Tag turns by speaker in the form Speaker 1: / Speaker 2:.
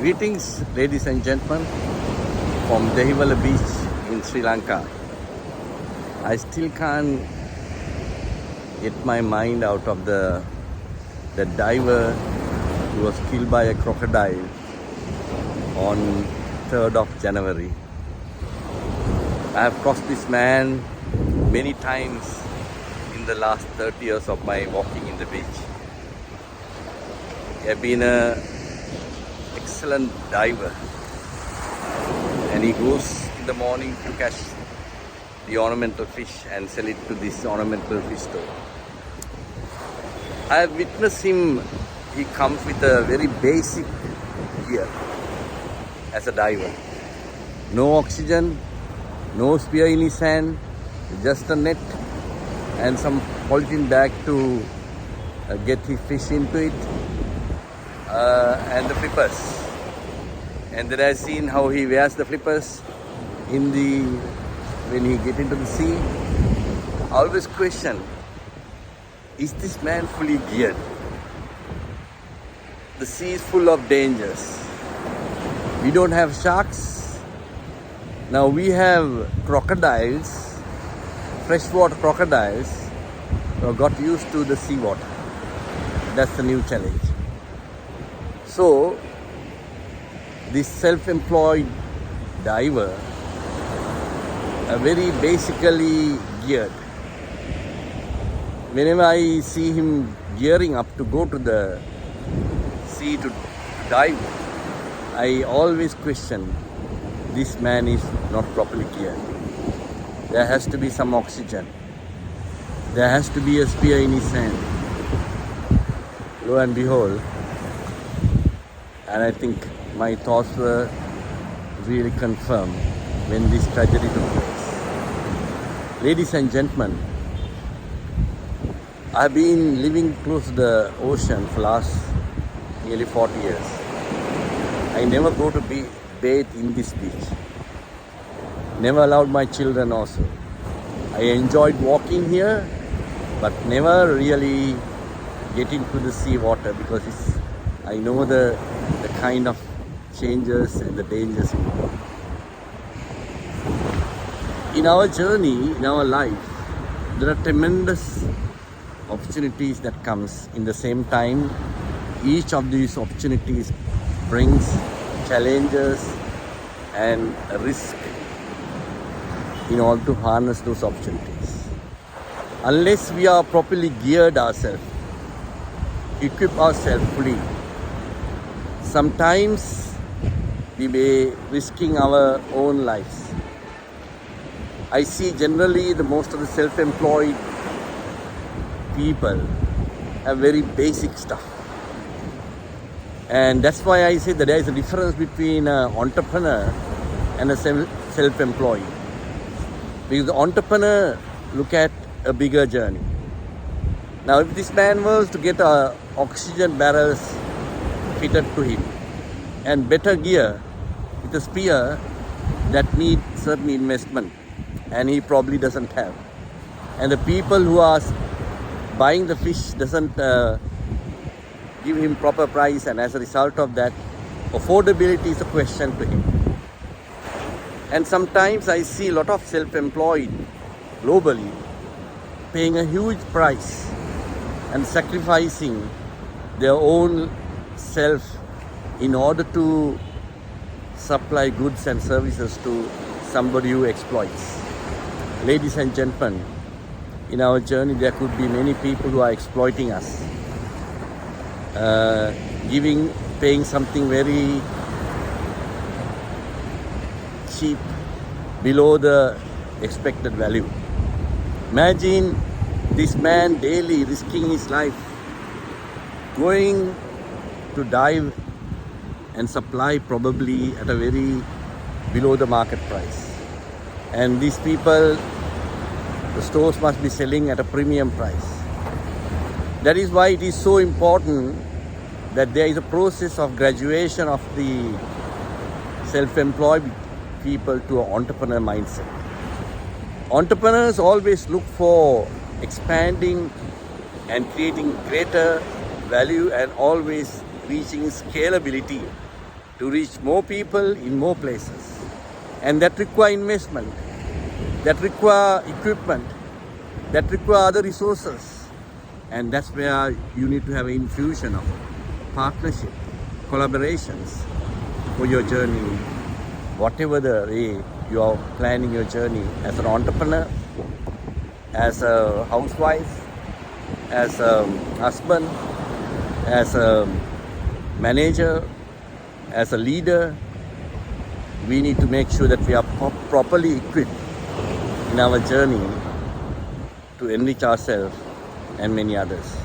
Speaker 1: Greetings, ladies and gentlemen, from Dehiwala Beach in Sri Lanka. I still can't get my mind out of the diver who was killed by a crocodile on 3rd of January. I have crossed this man many times in the last 30 years of my walking in the beach. He has been an excellent diver, and he goes in the morning to catch the ornamental fish and sell it to this ornamental fish store. I have witnessed him. He comes with a very basic gear as a diver. No oxygen, no spear in his hand, just a net and some polythene bag to get his fish into it, and the flippers. And then I've seen how he wears the flippers when he get into the sea. I always question, is this man fully geared? The sea is full of dangers. We don't have sharks. Now we have crocodiles, freshwater crocodiles, who got used to the seawater. That's the new challenge. So, this self-employed diver, very basically geared. Whenever I see him gearing up to go to the sea to dive, I always question, this man is not properly geared. There has to be some oxygen. There has to be a spear in his hand. Lo and behold, and I think my thoughts were really confirmed when this tragedy took place. Ladies and gentlemen, I've been living close to the ocean for last nearly 40 years. I never go to bathe in this beach. Never allowed my children also. I enjoyed walking here, but never really getting to the sea water because I know the kind of changes and the dangers involved. In our journey, in our life, there are tremendous opportunities that comes. In the same time, each of these opportunities brings challenges and a risk in order to harness those opportunities. Unless we are properly geared ourselves, equip ourselves fully, sometimes we may risking our own lives. I see generally most of the self-employed people have very basic stuff. And that's why I say that there is a difference between an entrepreneur and a self-employed. Because the entrepreneur look at a bigger journey. Now if this man was to get oxygen barrels fitted to him and better gear with a spear, that need certain investment and he probably doesn't have. And the people who are buying the fish doesn't give him proper price, and as a result of that, affordability is a question to him. And sometimes I see a lot of self-employed globally paying a huge price and sacrificing their own self in order to supply goods and services to somebody who exploits. Ladies and gentlemen, in our journey there could be many people who are exploiting us, paying something very cheap, below the expected value. Imagine this man daily risking his life, going to dive and supply probably at a very below the market price. And these people, the stores must be selling at a premium price. That is why it is so important that there is a process of graduation of the self-employed people to an entrepreneur mindset. Entrepreneurs always look for expanding and creating greater value and always reaching scalability to reach more people in more places. And that require investment, that require equipment, that require other resources. And that's where you need to have an infusion of partnership, collaborations for your journey, whatever the way you are planning your journey as an entrepreneur, as a housewife, as a husband, as a manager, as a leader. We need to make sure that we are properly equipped in our journey to enrich ourselves and many others.